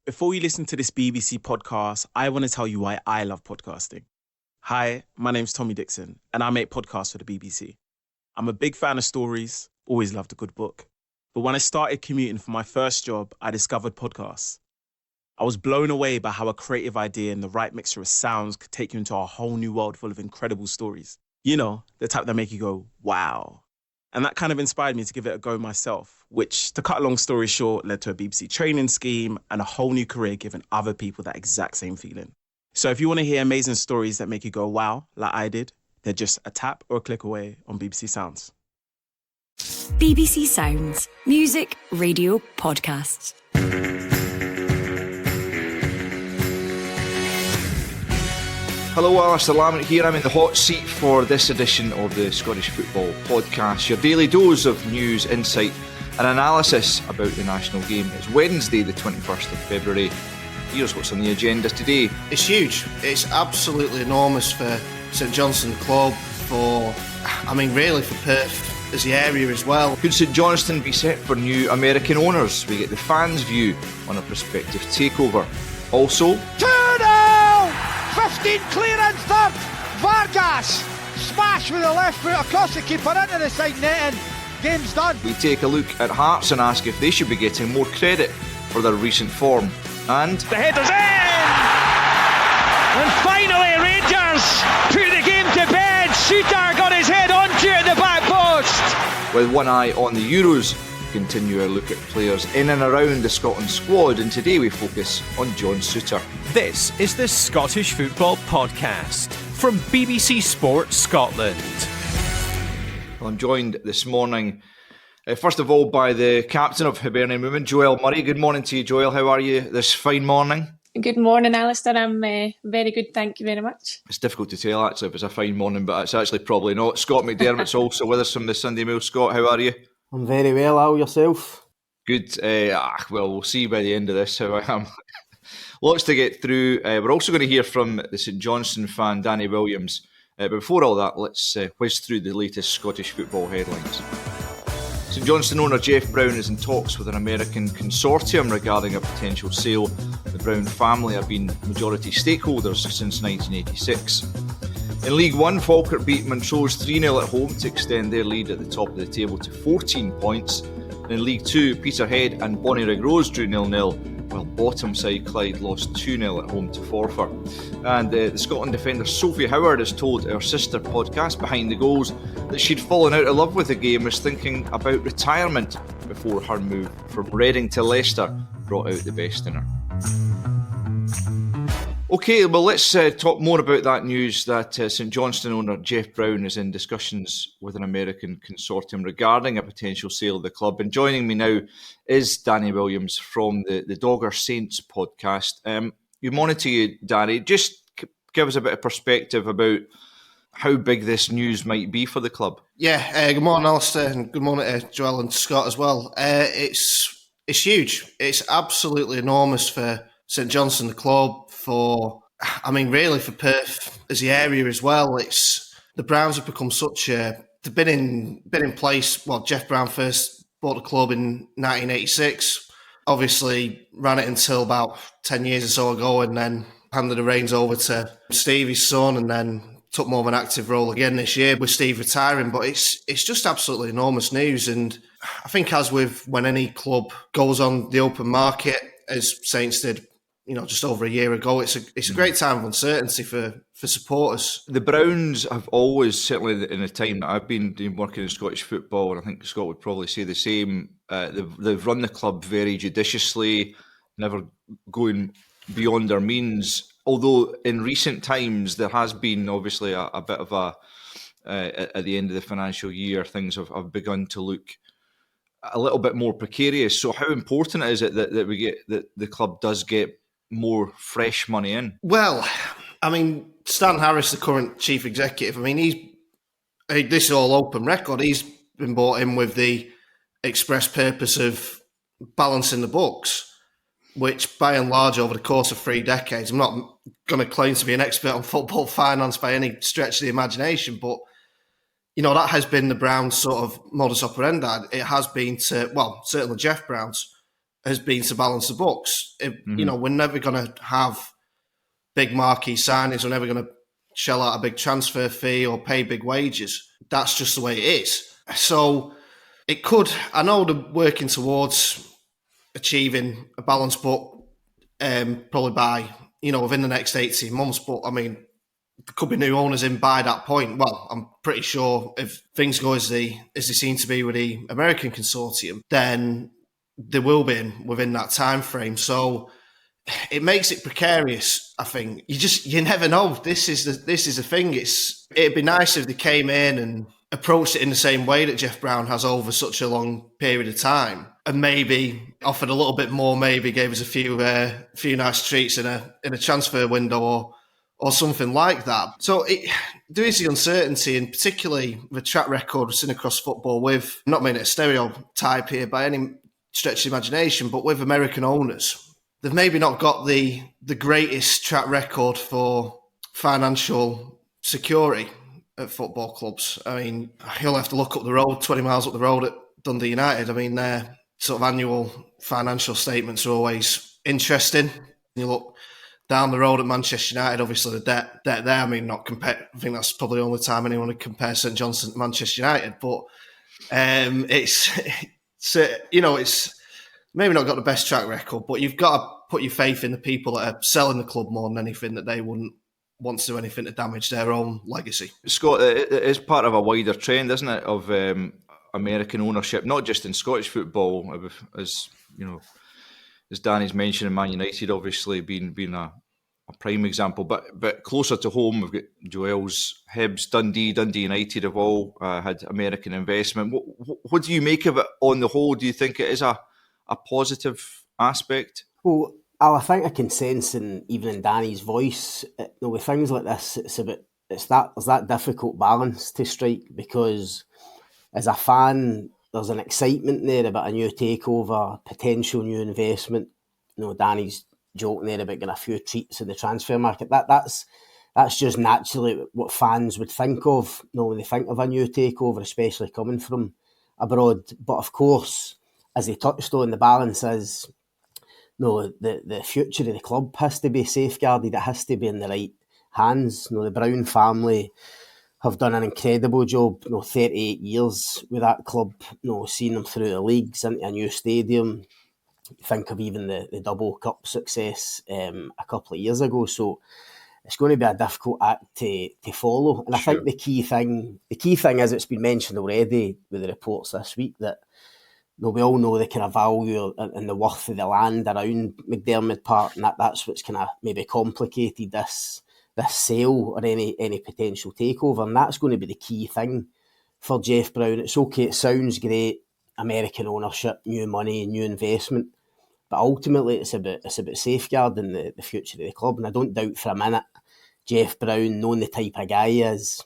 Before you listen to this BBC podcast, I want to tell you why I love podcasting. Hi, my name's Tommy Dixon, and I make podcasts for the BBC. I'm a big fan of stories, always loved a good book. But when I started commuting for my first job, I discovered podcasts. I was blown away by how a creative idea and the right mixture of sounds could take you into a whole new world full of incredible stories. You know, the type that make you go, wow. And that kind of inspired me to give it a go myself, which, to cut a long story short, led to a BBC training scheme and a whole new career giving other people that exact same feeling. So if you want to hear amazing stories that make you go, wow, like I did, they're just a tap or a click away on BBC Sounds. BBC Sounds. Music, radio, podcasts. Hello, Alasdair Lamont here. I'm in the hot seat for this edition of the Scottish Football Podcast, your daily dose of news, insight and analysis about the national game. It's Wednesday the 21st of February. Here's what's on the agenda today. It's huge. It's absolutely enormous for St Johnstone Club, for Perth as the area as well. Could St Johnstone be set for new American owners? We get the fans' view on a prospective takeover. Also, 2-0! 15 clearance third. Vargas smash with the left foot across the keeper into the side netting. Game's done. we take a look at Hearts and ask if they should be getting more credit for their recent form. And The header's in! And finally Rangers put the game to bed. Souttar got his head onto it at the back post. with one eye on the Euros, we continue our look at players in and around the Scotland squad, and today we focus on John Souttar. This is the Scottish Football Podcast from BBC Sport Scotland. Well, I'm joined this morning, first of all, by the captain of Hibernian Women, Joelle Murray. Good morning to you, Joelle. How are you this fine morning? Good morning, Alasdair. I'm very good, thank you very much. It's difficult to tell, actually, if it's a fine morning, but it's actually probably not. Scott McDermott's also with us from the Sunday Mail. Scott, how are you? I'm very well, Al, yourself? Good. Well, we'll see by the end of this how I am. Lots to get through. We're also going to hear from the St Johnstone fan, Danny Williams. But before all that, let's whiz through the latest Scottish football headlines. St Johnstone owner Jeff Brown is in talks with an American consortium regarding a potential sale. The Brown family have been majority stakeholders since 1986. In League One, Falkirk beat Montrose 3-0 at home to extend their lead at the top of the table to 14 points. And in League Two, Peterhead and Bonnyrigg Rose drew 0-0, while bottom side Clyde lost 2-0 at home to Forfar. And the Scotland defender Sophie Howard has told our sister podcast Behind the Goals that she'd fallen out of love with the game, was thinking about retirement before her move from Reading to Leicester brought out the best in her. OK, well, let's talk more about that news that St Johnstone owner Jeff Brown is in discussions with an American consortium regarding a potential sale of the club. And joining me now is Danny Williams from the Dogger Saints podcast. Good morning to you, Danny. Just give us a bit of perspective about how big this news might be for the club. Yeah, good morning, Alasdair, and good morning to Joelle and Scott as well. It's huge. It's absolutely enormous for St Johnstone, the club, for Perth as the area as well. It's the Browns have become such a... They've been in place. Well, Jeff Brown first bought the club in 1986. Obviously, ran it until about 10 years or so ago, and then handed the reins over to Steve, his son, and then took more of an active role again this year with Steve retiring. But it's just absolutely enormous news, and I think as with when any club goes on the open market, as Saints did, just over a year ago, it's a great time of uncertainty for supporters. The Browns have always, certainly in the time that I've been working in Scottish football, and I think Scott would probably say the same, they've run the club very judiciously, never going beyond their means. Although in recent times there has been obviously a bit of at the end of the financial year, things have begun to look a little bit more precarious. So how important is it that we get that the club does get more fresh money in? Well, Stan Harris, the current chief executive, this is all open record. He's been brought in with the express purpose of balancing the books, which by and large over the course of 3 decades, I'm not going to claim to be an expert on football finance by any stretch of the imagination, but that has been the Browns' sort of modus operandi. It has been certainly Jeff Brown's has been to balance the books. You know, we're never going to have big marquee signings. We're never going to shell out a big transfer fee or pay big wages. That's just the way it is. So it could, I know they're working towards achieving a balanced book probably by, you know, within the next 18 months. But I mean, there could be new owners in by that point. Well, I'm pretty sure if things go as they seem to be with the American consortium, then they will be within that time frame. So it makes it precarious. I think you never know. This is the thing. It'd be nice if they came in and approached it in the same way that Jeff Brown has over such a long period of time, and maybe offered a little bit more. Maybe gave us a few nice treats in a transfer window or something like that. So there is the uncertainty, and particularly the track record we've seen across football with, not meaning a stereotype here by any stretch of imagination, but with American owners. They've maybe not got the greatest track record for financial security at football clubs. I mean, you'll have to look up the road, 20 miles up the road at Dundee United. I mean, their sort of annual financial statements are always interesting. You look down the road at Manchester United, obviously the debt there. I mean, not compare. I think that's probably the only time anyone would compare St Johnstone to Manchester United. But it's maybe not got the best track record, but you've got to put your faith in the people that are selling the club more than anything, that they wouldn't want to do anything to damage their own legacy. Scott, it is part of a wider trend, isn't it, of American ownership, not just in Scottish football, as you know, as Danny's mentioned, Man United obviously being a prime example, but closer to home, we've got Joelle's Hibs, Dundee United have all had American investment. What do you make of it on the whole? Do you think it is a positive aspect? Well, I think I can sense, even in Danny's voice, with things like this, there's that difficult balance to strike, because as a fan, there's an excitement there about a new takeover, potential new investment. You know, Danny's joking there about getting a few treats in the transfer market. That's just naturally what fans would think of, you know, when they think of a new takeover, especially coming from abroad. But of course, as they touched on, the balance is, no, the future of the club has to be safeguarded. It has to be in the right hands. You know, the Brown family have done an incredible job. You know, 38 years with that club. You know, seeing them through the leagues into a new stadium. Think of even the double cup success a couple of years ago. So it's going to be a difficult act to follow. And I think the key thing is, it's been mentioned already with the reports this week, that we all know the kind of value and the worth of the land around McDermott Park, and that's what's kind of maybe complicated this sale or any potential takeover. And that's going to be the key thing for Jeff Brown. It's okay, it sounds great, American ownership, new money, new investment, but ultimately it's about safeguarding the future of the club. And I don't doubt for a minute Jeff Brown, knowing the type of guy he is,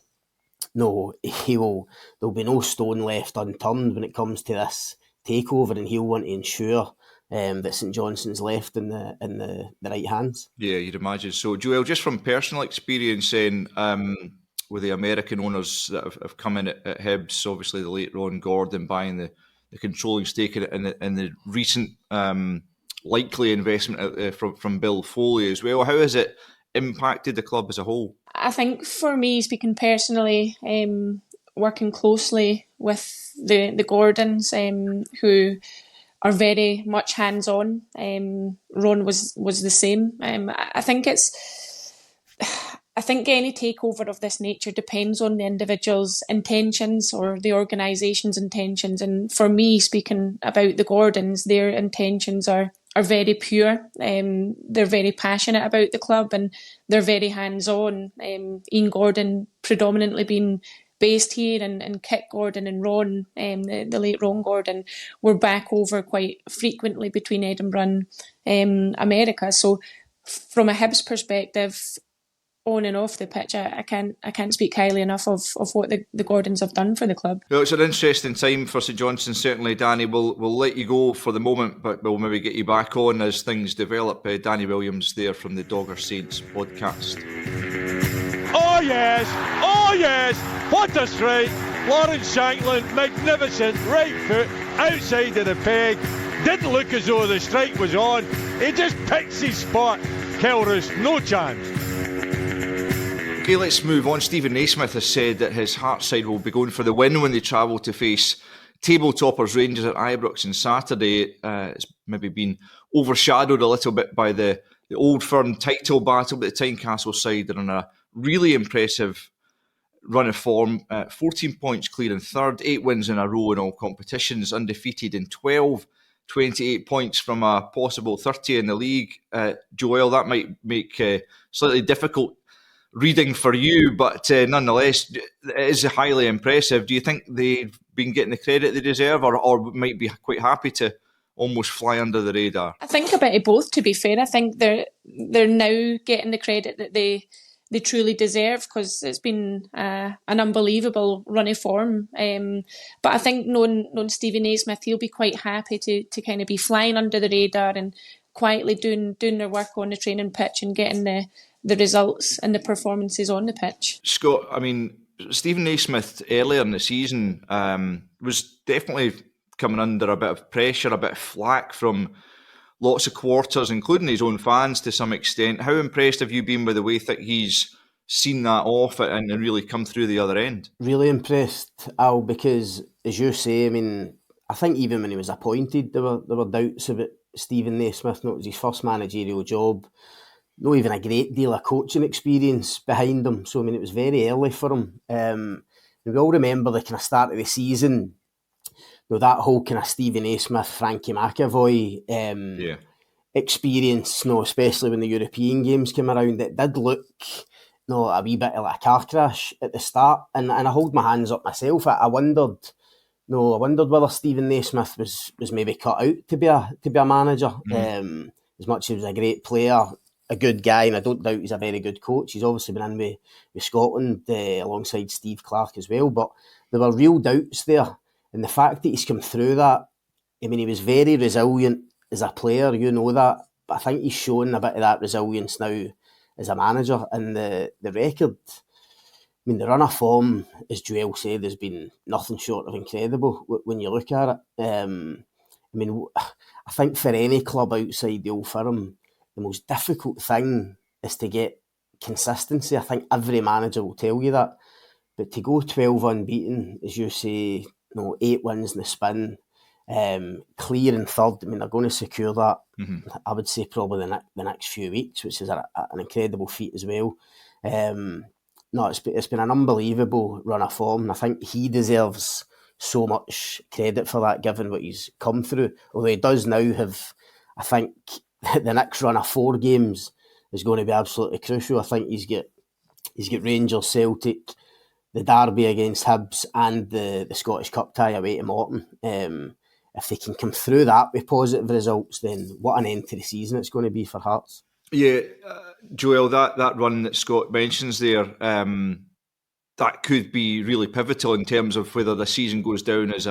there'll be no stone left unturned when it comes to this takeover, and he'll want to ensure that St Johnstone's left in the right hands. Yeah, you'd imagine so. Joelle, just from personal experience, with the American owners that have come in at Hibs, obviously the late Ron Gordon buying the controlling stake in the recent likely investment from Bill Foley as well, how has it impacted the club as a whole? I think for me, speaking personally, working closely with the Gordons, who are very much hands-on. Ron was the same. I think any takeover of this nature depends on the individual's intentions or the organisation's intentions. And for me, speaking about the Gordons, their intentions are very pure. They're very passionate about the club, and they're very hands-on. Ian Gordon predominantly being based here, and Kit Gordon and Ron, the late Ron Gordon, were back over quite frequently between Edinburgh and America. So from a Hibs perspective, on and off the pitch, I can't speak highly enough of what the Gordons have done for the club. Well, it's an interesting time for St Johnstone, certainly, Danny. We'll let you go for the moment, but we'll maybe get you back on as things develop. Danny Williams there from the Dogger Saints podcast. Oh yes, what a strike. Lawrence Shankland, magnificent, right foot, outside of the peg. Didn't look as though the strike was on. He just picks his spot. Kilruth, no chance. Okay, let's move on. Stephen Naismith has said that his Hearts side will be going for the win when they travel to face table toppers Rangers at Ibrox on Saturday. It's maybe been overshadowed a little bit by the Old Firm title battle, but the Tynecastle side are on a really impressive run of form. 14 points clear in third, 8 wins in a row in all competitions, undefeated in 12, 28 points from a possible 30 in the league. Joelle, that might make slightly difficult reading for you, but nonetheless, it is highly impressive. Do you think they've been getting the credit they deserve, or might be quite happy to almost fly under the radar? I think a bit of both, to be fair. I think they're now getting the credit that they truly deserve, because it's been an unbelievable run of form. But I think knowing Stevie Naismith, he'll be quite happy to kind of be flying under the radar and quietly doing their work on the training pitch and getting the results and the performances on the pitch. Scott, I mean, Stephen Naismith earlier in the season was definitely coming under a bit of pressure, a bit of flack from lots of quarters, including his own fans to some extent. How impressed have you been with the way that he's seen that off and really come through the other end? Really impressed, Al, because as you say, I mean, I think even when he was appointed, there were doubts about Stephen Naismith. It was his first managerial job. Not even a great deal of coaching experience behind him. So, I mean, it was very early for him. We all remember the kind of start of the season, that whole kind of Stephen Naismith, Frankie McAvoy experience, especially when the European games came around. It did look a wee bit like a car crash at the start. And I hold my hands up myself. I wondered whether Stephen Naismith was maybe cut out to be a manager. As much as he was a great player, a good guy, and I don't doubt he's a very good coach. He's obviously been in with Scotland alongside Steve Clarke as well, but there were real doubts there. And the fact that he's come through that, I mean, he was very resilient as a player, you know that, but I think he's shown a bit of that resilience now as a manager. And the record, I mean, the run of form, as Joelle said, has been nothing short of incredible when you look at it. I mean, I think for any club outside the Old Firm, the most difficult thing is to get consistency. I think every manager will tell you that. But to go 12 unbeaten, as you say, 8 wins in the spin, clear in third, I mean, they're going to secure that, I would say, probably the next few weeks, which is an incredible feat as well. It's been an unbelievable run of form, and I think he deserves so much credit for that, given what he's come through. Although he does now have, I think, the next run of 4 games is going to be absolutely crucial. I think he's got Rangers, Celtic, the derby against Hibs, and the Scottish Cup tie away to Morton. If they can come through that with positive results, then what an end to the season it's going to be for Hearts. Yeah, Joelle, that run that Scott mentions there, that could be really pivotal in terms of whether the season goes down as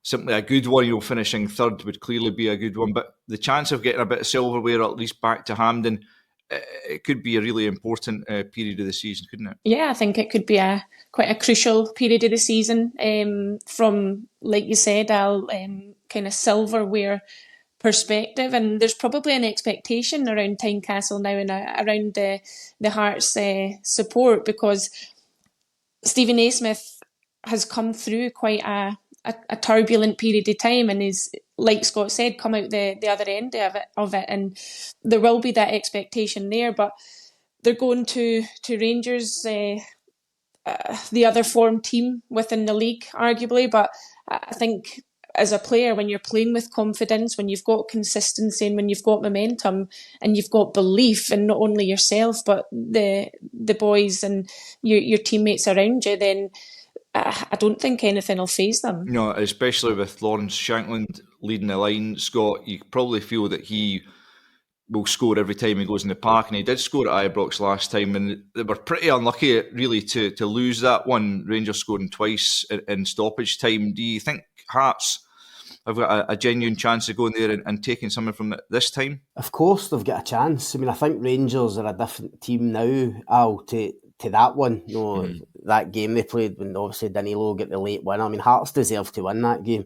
simply a good one. Finishing third would clearly be a good one, but the chance of getting a bit of silverware, or at least back to Hampden, it could be a really important period of the season, couldn't it? Yeah, I think it could be quite a crucial period of the season. From, like you said, Al, kind of silverware perspective, and there's probably an expectation around Tynecastle now and around the Hearts support, because Stephen Naismith has come through quite a turbulent period of time, and is, like Scott said, come out the other end of it, and there will be that expectation there. But they're going to Rangers, the other form team within the league, arguably. But I think as a player, when you're playing with confidence, when you've got consistency, and when you've got momentum, and you've got belief in not only yourself but the boys and your teammates around you, then I don't think anything will faze them. No, especially with Lawrence Shankland leading the line, Scott, you probably feel that he will score every time he goes in the park, and he did score at Ibrox last time, and they were pretty unlucky really to lose that one, Rangers scoring twice in stoppage time. Do you think Hearts have got a genuine chance of going there and taking something from it this time? Of course they've got a chance. I mean, I think Rangers are a different team now, Al, to that one. that game they played when obviously Danilo got the late winner. I mean, Hearts deserved to win that game.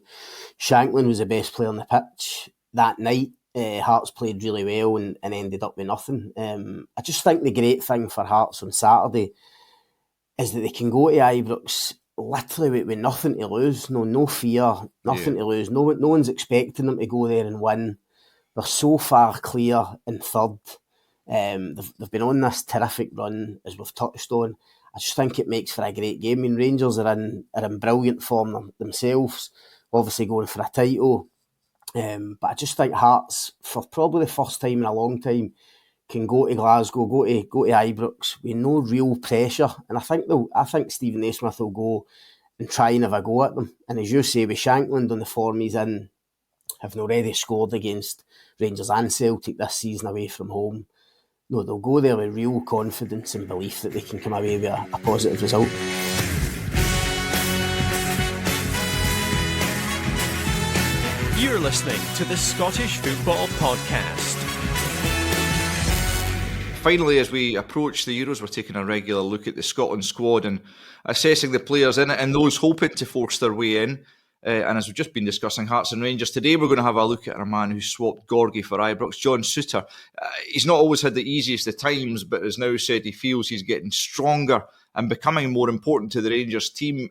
Shankland was the best player on the pitch that night. Hearts played really well and ended up with nothing. I just think the great thing for Hearts on Saturday is that they can go to Ibrox literally with nothing to lose. No fear, nothing to lose. No one's expecting them to go there and win. They're so far clear in third. They've been on this terrific run, as we've touched on. I just think it makes for a great game. I mean, Rangers are in brilliant form themselves, obviously going for a title. But I just think Hearts, for probably the first time in a long time, can go to Glasgow, go to Ibrox with no real pressure. And I think Stephen Naismith will go and try and have a go at them. And as you say, with Shankland on the form he's in, having already scored against Rangers and Celtic this season away from home, no, they'll go there with real confidence and belief that they can come away with a positive result. You're listening to the Scottish Football Podcast. Finally, as we approach the Euros, we're taking a regular look at the Scotland squad and assessing the players in it and those hoping to force their way in. And as we've just been discussing Hearts and Rangers, today we're going to have a look at a man who swapped Gorgie for Ibrox, John Souttar. He's not always had the easiest of times, but has now said he feels he's getting stronger and becoming more important to the Rangers team.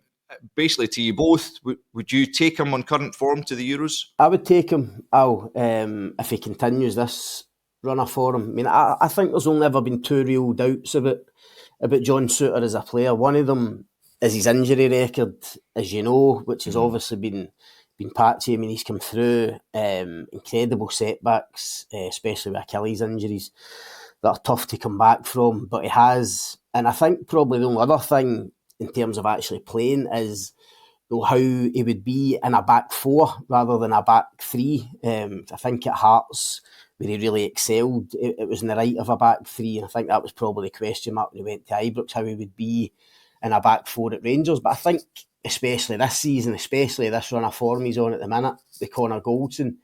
Basically, to you both, would you take him on current form to the Euros? I would take him, if he continues this run of form. I mean, I think there's only ever been two real doubts about John Souttar as a player. One of them is his injury record, as you know, which has obviously been patchy. I mean, he's come through incredible setbacks, especially with Achilles injuries that are tough to come back from, but he has. And I think probably the only other thing in terms of actually playing is how he would be in a back four rather than a back three. I think at Hearts, where he really excelled, it was in the right of a back three, and I think that was probably the question mark when he went to Ibrox, how he would be in a back four at Rangers. But I think especially this season, especially this run of form he's on at the minute, with Connor Goldson,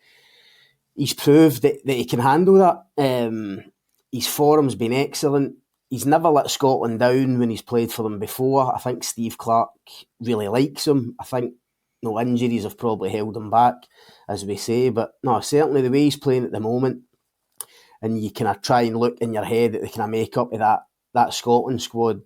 he's proved that he can handle that. His form's been excellent. He's never let Scotland down when he's played for them before. I think Steve Clarke really likes him. I think injuries have probably held him back, as we say. But no, certainly the way he's playing at the moment, and you kind of try and look in your head that they kind of make up with that Scotland squad.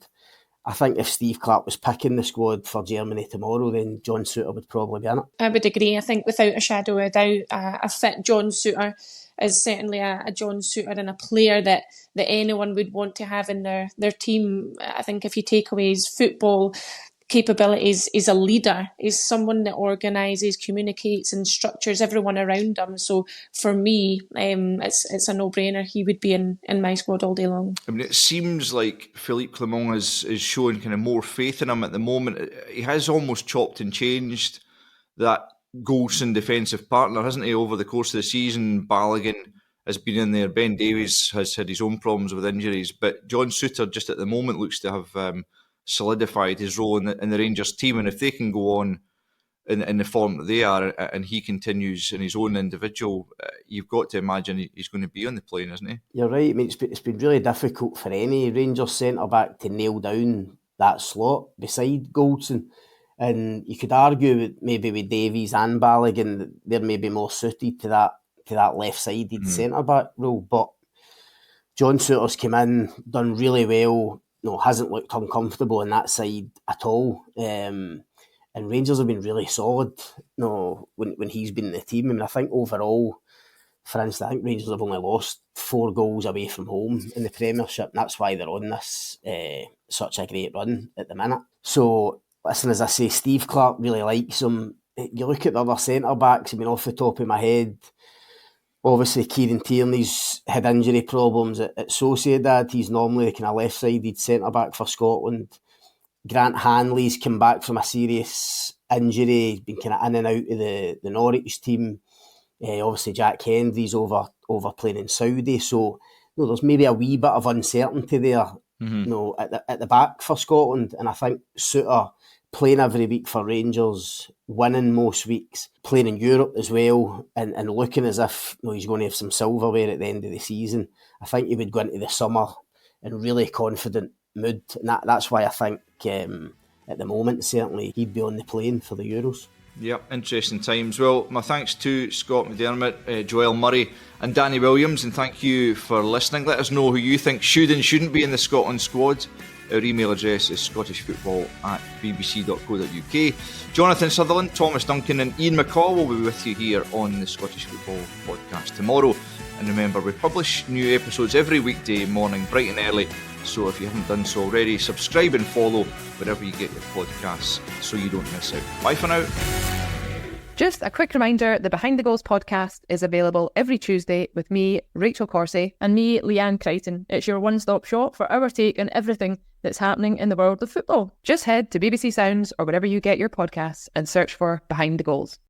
I think if Steve Clarke was picking the squad for Germany tomorrow, then John Souttar would probably be in it. I would agree. I think without a shadow of a doubt, a fit John Souttar is certainly a John Souttar and a player that anyone would want to have in their team. I think if you take away his football capabilities, he's a leader. He's someone that organises, communicates and structures everyone around him. So for me, it's a no-brainer. He would be in my squad all day long. I mean, it seems like Philippe Clement is showing kind of more faith in him at the moment. He has almost chopped and changed that Goldson defensive partner, hasn't he, over the course of the season? Balogun has been in there. Ben Davies has had his own problems with injuries. But John Souttar just at the moment looks to have solidified his role in the Rangers team. And if they can go on in the form that they are and he continues in his own individual, you've got to imagine he's going to be on the plane, isn't he? You're right. I mean, it's been really difficult for any Rangers centre-back to nail down that slot beside Goldson. And you could argue that maybe with Davies and Balogun, they're maybe more suited to that left-sided centre-back role. But John Souttar's come in, done really well, hasn't looked uncomfortable on that side at all. And Rangers have been really solid when he's been in the team. I mean, I think overall, for instance, I think Rangers have only lost 4 goals away from home in the Premiership, and that's why they're on this such a great run at the minute. So, listen, as I say, Steve Clarke really likes him. You look at the other centre-backs, I mean, off the top of my head, obviously Kieran Tierney's had injury problems at Sociedad. He's normally the kind of left-sided centre-back for Scotland. Grant Hanley's come back from a serious injury. He's been kind of in and out of the Norwich team. Obviously Jack Hendry's over playing in Saudi. So, there's maybe a wee bit of uncertainty there, at the back for Scotland. And I think Souttar playing every week for Rangers, winning most weeks, playing in Europe as well, and looking as if he's going to have some silverware at the end of the season. I think he would go into the summer in really confident mood, and that's why I think at the moment, certainly he'd be on the plane for the Euros. Yep, interesting times. Well, my thanks to Scott McDermott, Joelle Murray and Danny Williams, and thank you for listening. Let us know who you think should and shouldn't be in the Scotland squad. Our email address is scottishfootball@bbc.co.uk. Jonathan Sutherland, Thomas Duncan and Ian McCall will be with you here on the Scottish Football Podcast tomorrow. And remember, we publish new episodes every weekday morning, bright and early. So if you haven't done so already, subscribe and follow wherever you get your podcasts so you don't miss out. Bye for now. Just a quick reminder, the Behind the Goals podcast is available every Tuesday with me, Rachel Corsey, and me, Leanne Crichton. It's your one-stop shop for our take on everything that's happening in the world of football. Just head to BBC Sounds or wherever you get your podcasts and search for Behind the Goals.